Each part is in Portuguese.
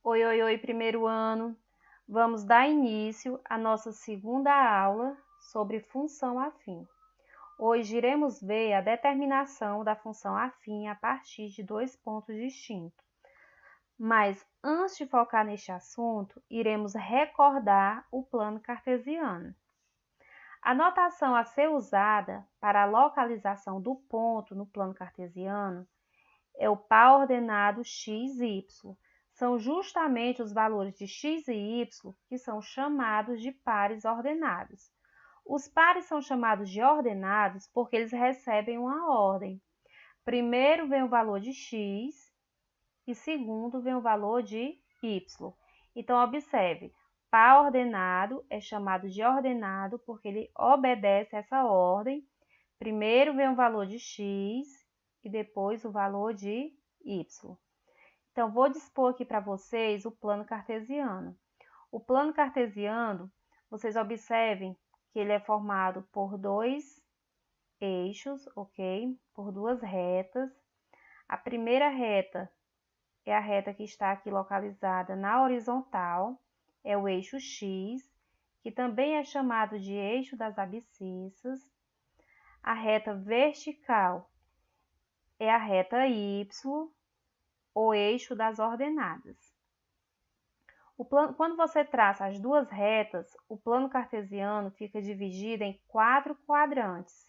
Oi, oi, oi, primeiro ano! Vamos dar início à nossa segunda aula sobre função afim. Hoje iremos ver a determinação da função afim a partir de dois pontos distintos. Mas antes de focar neste assunto, iremos recordar o plano cartesiano. A notação a ser usada para a localização do ponto no plano cartesiano é o par ordenado x, y. São justamente os valores de x e y que são chamados de pares ordenados. Os pares são chamados de ordenados porque eles recebem uma ordem. Primeiro vem o valor de x e segundo vem o valor de y. Então, observe, par ordenado é chamado de ordenado porque ele obedece essa ordem. Primeiro vem o valor de x e depois o valor de y. Então, vou dispor aqui para vocês o plano cartesiano. O plano cartesiano, vocês observem que ele é formado por dois eixos, ok? Por duas retas. A primeira reta é a reta que está aqui localizada na horizontal, é o eixo x, que também é chamado de eixo das abscissas. A reta vertical é a reta y, o eixo das ordenadas. Quando você traça as duas retas, o plano cartesiano fica dividido em 4 quadrantes.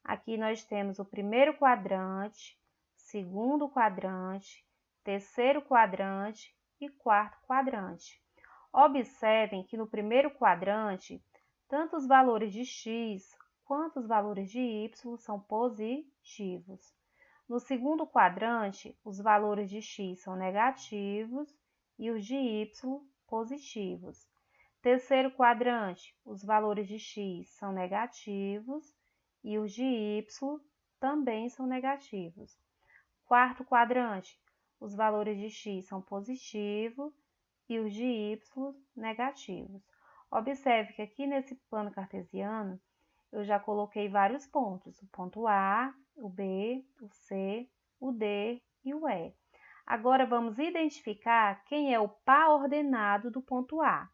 Aqui nós temos o primeiro quadrante, segundo quadrante, terceiro quadrante e quarto quadrante. Observem que no primeiro quadrante, tanto os valores de x quanto os valores de y são positivos. No segundo quadrante, os valores de x são negativos e os de y positivos. Terceiro quadrante, os valores de x são negativos e os de y também são negativos. Quarto quadrante, os valores de x são positivos e os de y negativos. Observe que aqui nesse plano cartesiano, eu já coloquei vários pontos, o ponto A, o B, o C, o D e o E. Agora, vamos identificar quem é o par ordenado do ponto A.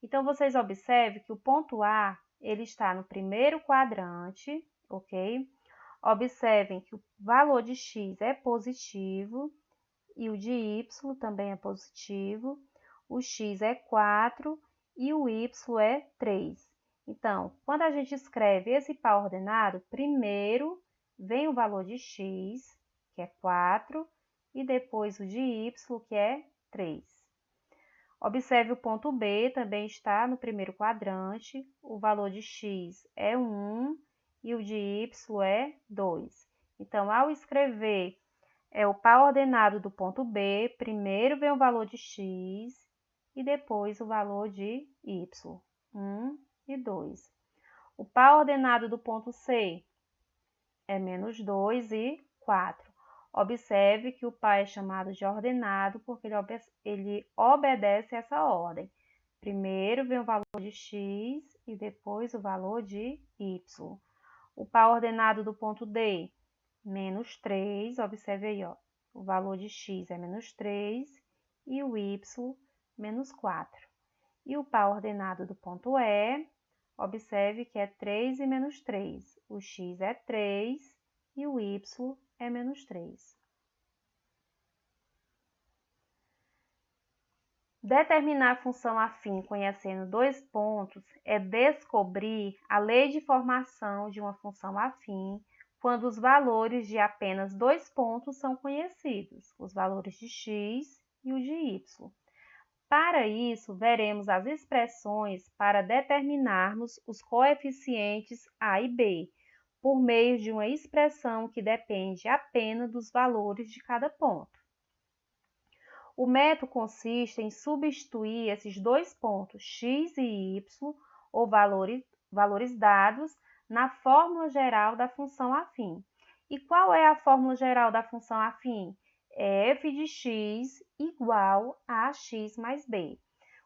Então, vocês observem que o ponto A, ele está no primeiro quadrante, ok? Observem que o valor de x é positivo e o de y também é positivo. O x é 4 e o y é 3. Então, quando a gente escreve esse par ordenado, primeiro vem o valor de x, que é 4, e depois o de y, que é 3. Observe o ponto B, também está no primeiro quadrante, o valor de x é 1 e o de y é 2. Então, ao escrever o par ordenado do ponto B, primeiro vem o valor de x e depois o valor de y, 1 e 2. O par ordenado do ponto C é menos 2 e 4. Observe que o par é chamado de ordenado porque ele obedece essa ordem. Primeiro vem o valor de x e depois o valor de y. O par ordenado do ponto D, menos 3, observe aí, ó, o valor de x é menos 3 e o y, menos 4. E o par ordenado do ponto E, observe que é 3 e menos 3. O x é 3 e o y é menos 3. Determinar a função afim conhecendo dois pontos é descobrir a lei de formação de uma função afim quando os valores de apenas dois pontos são conhecidos, os valores de x e o de y. Para isso, veremos as expressões para determinarmos os coeficientes a e b, por meio de uma expressão que depende apenas dos valores de cada ponto. O método consiste em substituir esses dois pontos, x e y, ou valores dados, na fórmula geral da função afim. E qual é a fórmula geral da função afim? É f de x igual a x mais b.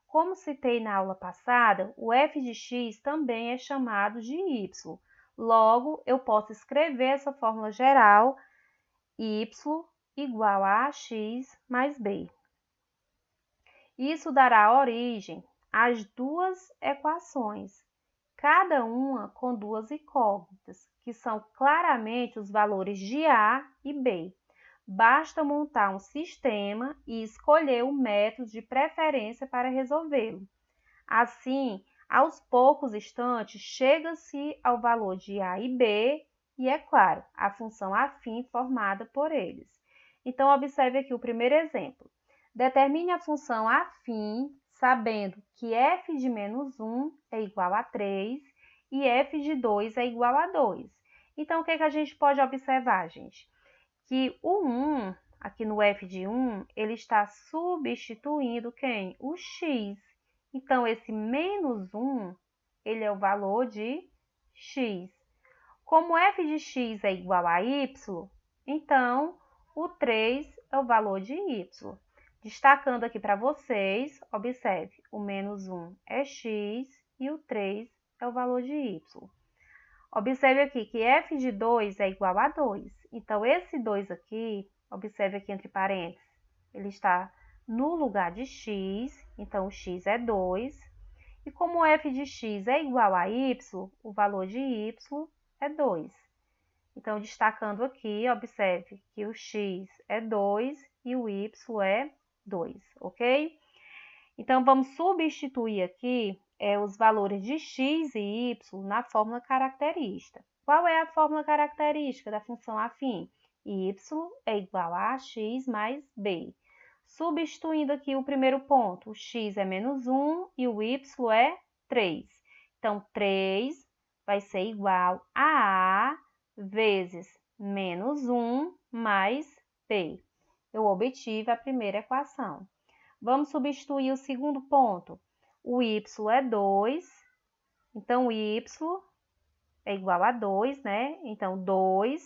Como citei na aula passada, o f de x também é chamado de y. Logo, eu posso escrever essa fórmula geral, y igual a x mais b. Isso dará origem às duas equações, cada uma com duas incógnitas, que são claramente os valores de A e B. Basta montar um sistema e escolher o método de preferência para resolvê-lo. Assim, aos poucos instantes, chega-se ao valor de A e B e, é claro, a função afim formada por eles. Então, observe aqui o primeiro exemplo. Determine a função afim, sabendo que f de menos 1 é igual a 3 e f de 2 é igual a 2. Então, o que a gente pode observar, gente? Que o 1, aqui no f de 1, ele está substituindo quem? O x. Então, esse menos 1, ele é o valor de x. Como f de x é igual a y, então, o 3 é o valor de y. Destacando aqui para vocês, observe, o menos 1 é x e o 3 é o valor de y. Observe aqui que f de 2 é igual a 2. Então, esse 2 aqui, observe aqui entre parênteses, ele está no lugar de x, então o x é 2. E como f de x é igual a y, o valor de y é 2. Então, destacando aqui, observe que o x é 2 e o y é 2, ok? Então, vamos substituir aqui os valores de x e y na fórmula característica. Qual é a fórmula característica da função afim? Y é igual a x mais b. Substituindo aqui o primeiro ponto, o x é menos 1 e o y é 3. Então, 3 vai ser igual a vezes menos 1 mais b. Eu obtive a primeira equação. Vamos substituir o segundo ponto. O y é 2, então o y é igual a 2, né? Então, 2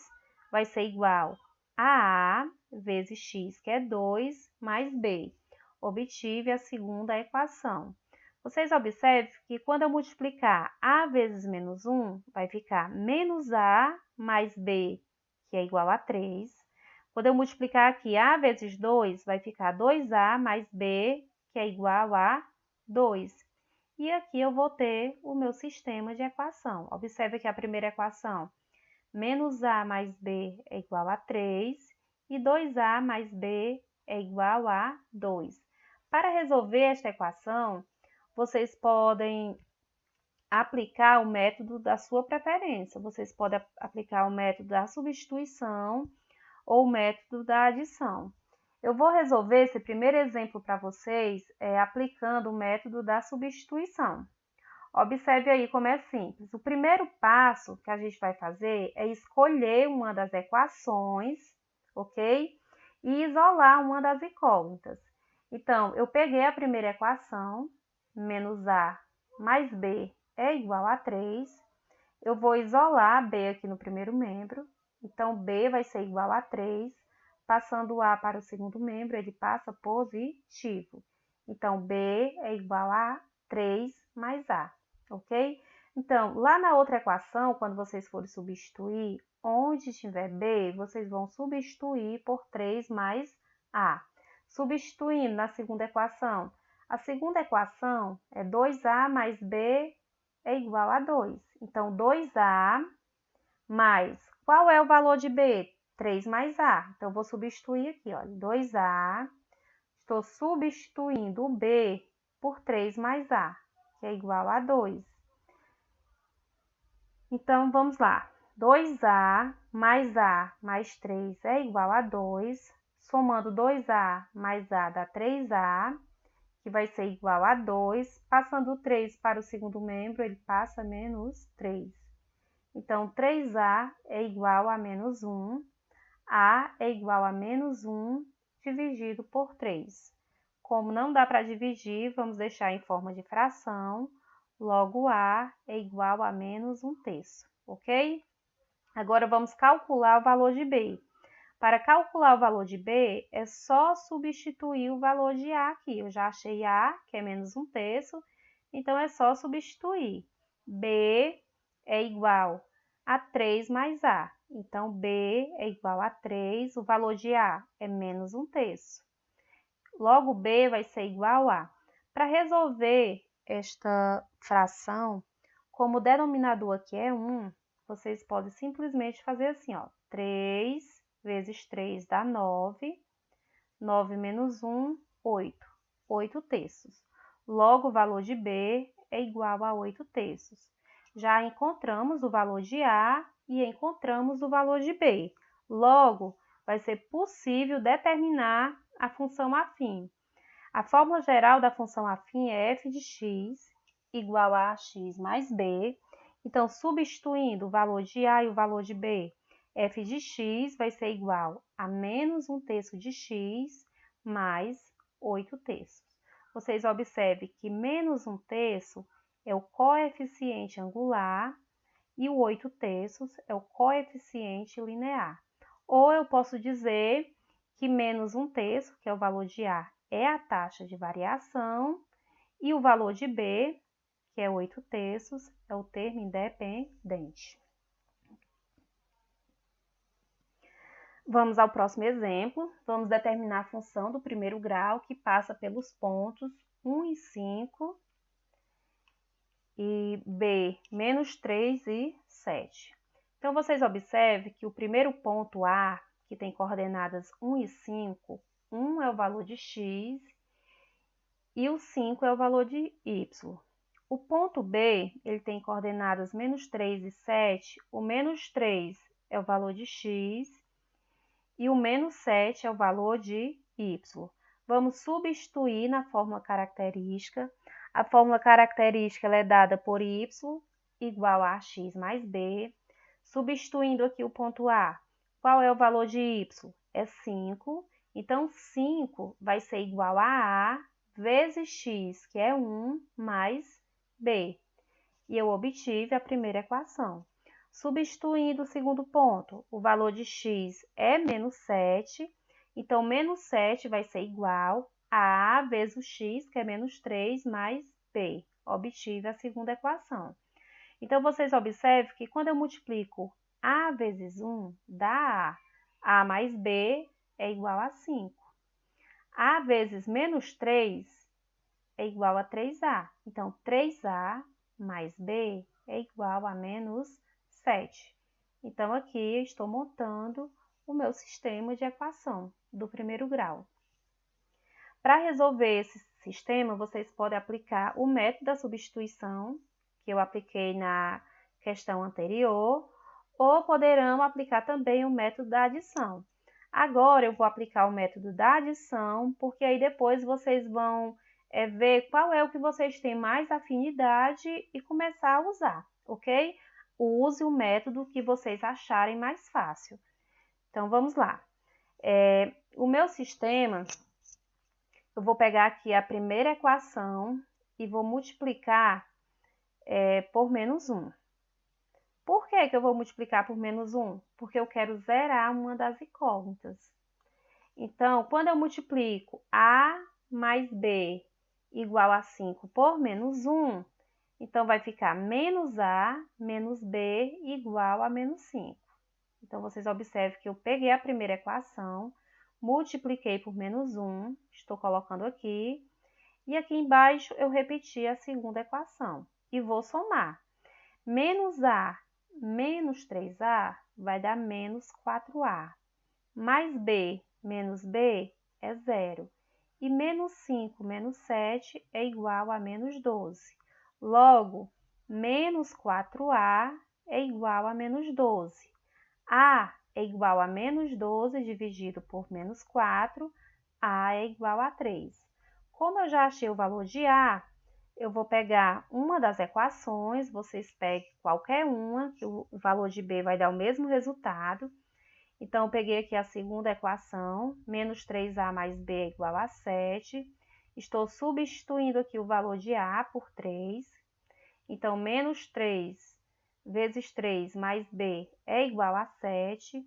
vai ser igual a vezes x, que é 2, mais b. Obtive a segunda equação. Vocês observem que quando eu multiplicar a vezes menos 1, vai ficar menos a mais b, que é igual a 3. Quando eu multiplicar aqui a vezes 2, vai ficar 2a mais b, que é igual a 2. E aqui eu vou ter o meu sistema de equação. Observe aqui a primeira equação. Menos a mais b é igual a 3 e 2a mais b é igual a 2. Para resolver esta equação, vocês podem aplicar o método da sua preferência. Vocês podem aplicar o método da substituição ou o método da adição. Eu vou resolver esse primeiro exemplo para vocês aplicando o método da substituição. Observe aí como é simples. O primeiro passo que a gente vai fazer é escolher uma das equações, ok? E isolar uma das incógnitas. Então, eu peguei a primeira equação, menos a mais b é igual a 3. Eu vou isolar b aqui no primeiro membro. Então, b vai ser igual a 3. Passando o a para o segundo membro, ele passa positivo. Então, b é igual a 3 mais a, ok? Então, lá na outra equação, quando vocês forem substituir, onde tiver b, vocês vão substituir por 3 mais a. Substituindo na segunda equação, a segunda equação é 2a mais b é igual a 2. Então, 2a mais, qual é o valor de b? 3 mais a. Então, eu vou substituir aqui, olha, 2a. Estou substituindo o b por 3 mais a, que é igual a 2. Então, vamos lá. 2a mais 3 é igual a 2. Somando 2a mais a dá 3a, que vai ser igual a 2. Passando o 3 para o segundo membro, ele passa menos 3. Então, 3a é igual a menos 1. A é igual a menos 1 dividido por 3. Como não dá para dividir, vamos deixar em forma de fração. Logo, A é igual a menos 1/3, ok? Agora, vamos calcular o valor de B. Para calcular o valor de B, é só substituir o valor de A aqui. Eu já achei A, que é menos 1/3, então é só substituir. B é igual a 3 mais A. Então, B é igual a 3, o valor de A é menos 1/3. logo B vai ser igual a... Para resolver esta fração, como o denominador aqui é 1, vocês podem simplesmente fazer assim, ó, 3 vezes 3 dá 9, 9 menos 1, 8, 8 terços. Logo, o valor de B é igual a 8 terços. Já encontramos o valor de A e encontramos o valor de B. Logo, vai ser possível determinar a função afim. A fórmula geral da função afim é f de x igual a x mais b. Então, substituindo o valor de A e o valor de B, f de x vai ser igual a menos 1 terço de x mais 8 terços. Vocês observem que menos 1 terço é o coeficiente angular e o 8 terços é o coeficiente linear. Ou eu posso dizer que menos 1 terço, que é o valor de A, é a taxa de variação, e o valor de B, que é 8 terços, é o termo independente. Vamos ao próximo exemplo. Vamos determinar a função do primeiro grau, que passa pelos pontos 1 e 5, e B, menos 3 e 7. Então, vocês observem que o primeiro ponto A, que tem coordenadas 1 e 5, 1 é o valor de x e o 5 é o valor de y. O ponto B, ele tem coordenadas menos 3 e 7, o menos 3 é o valor de x e o menos 7 é o valor de y. Vamos substituir na fórmula característica. A fórmula característica ela é dada por y igual a x mais b. Substituindo aqui o ponto A, qual é o valor de y? É 5. Então, 5 vai ser igual a vezes x, que é 1, mais b. E eu obtive a primeira equação. Substituindo o segundo ponto, o valor de x é menos 7. Então, menos 7 vai ser igual a A vezes o x, que é menos 3, mais B. Obtive a segunda equação. Então, vocês observam que quando eu multiplico A vezes 1, dá A. A mais B é igual a 5. A vezes menos 3 é igual a 3A. Então, 3A mais B é igual a menos 7. Então, aqui eu estou montando o meu sistema de equação do primeiro grau. Para resolver esse sistema, vocês podem aplicar o método da substituição, que eu apliquei na questão anterior, ou poderão aplicar também o método da adição. Agora, eu vou aplicar o método da adição, porque aí depois vocês vão ver qual é o que vocês têm mais afinidade e começar a usar, ok? Use o método que vocês acharem mais fácil. Então, vamos lá. O meu sistema, eu vou pegar aqui a primeira equação e vou multiplicar por menos 1. Por que eu vou multiplicar por menos 1? Porque eu quero zerar uma das incógnitas. Então, quando eu multiplico A mais B igual a 5 por menos 1, então vai ficar menos A menos B igual a menos 5. Então, vocês observam que eu peguei a primeira equação, multipliquei por menos 1, estou colocando aqui, e aqui embaixo eu repeti a segunda equação e vou somar. Menos A menos 3A vai dar menos 4A, mais B menos B é 0, e menos 5 menos 7 é igual a menos 12. Logo, menos 4A é igual a menos 12. A é igual a menos 12 dividido por menos 4, A é igual a 3. Como eu já achei o valor de A, eu vou pegar uma das equações, vocês peguem qualquer uma, que o valor de B vai dar o mesmo resultado. Então, eu peguei aqui a segunda equação, menos 3A mais B é igual a 7. Estou substituindo aqui o valor de A por 3. Então, menos 3 vezes 3 mais B é igual a 7.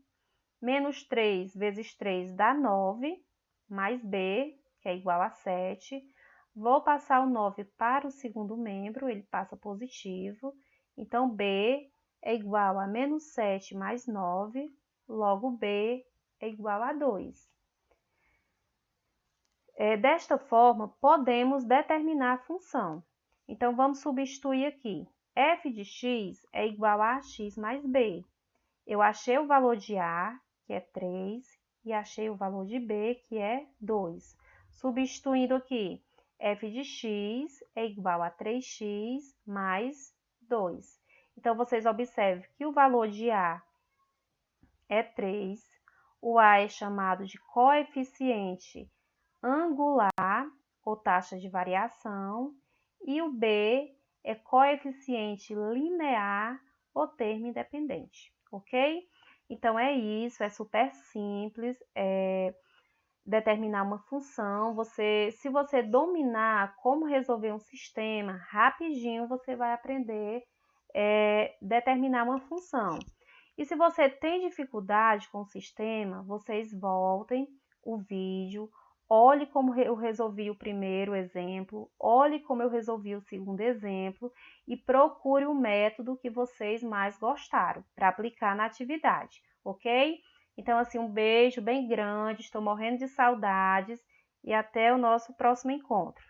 Menos 3 vezes 3 dá 9, mais B, que é igual a 7. Vou passar o 9 para o segundo membro, ele passa positivo. Então, B é igual a menos 7 mais 9, logo B é igual a 2. Desta forma, podemos determinar a função. Então, vamos substituir aqui. F de x é igual a x mais b. Eu achei o valor de A, que é 3, e achei o valor de B, que é 2. Substituindo aqui, f de x é igual a 3x mais 2. Então, vocês observem que o valor de A é 3, o A é chamado de coeficiente angular, ou taxa de variação, e o B é coeficiente linear, ou termo independente, ok? Então, é isso, é super simples, determinar uma função. Se você dominar como resolver um sistema, rapidinho você vai aprender determinar uma função. E se você tem dificuldade com o sistema, vocês voltem o vídeo, olhe como eu resolvi o primeiro exemplo, olhe como eu resolvi o segundo exemplo e procure o método que vocês mais gostaram para aplicar na atividade, ok? Então, assim, um beijo bem grande, estou morrendo de saudades e até o nosso próximo encontro.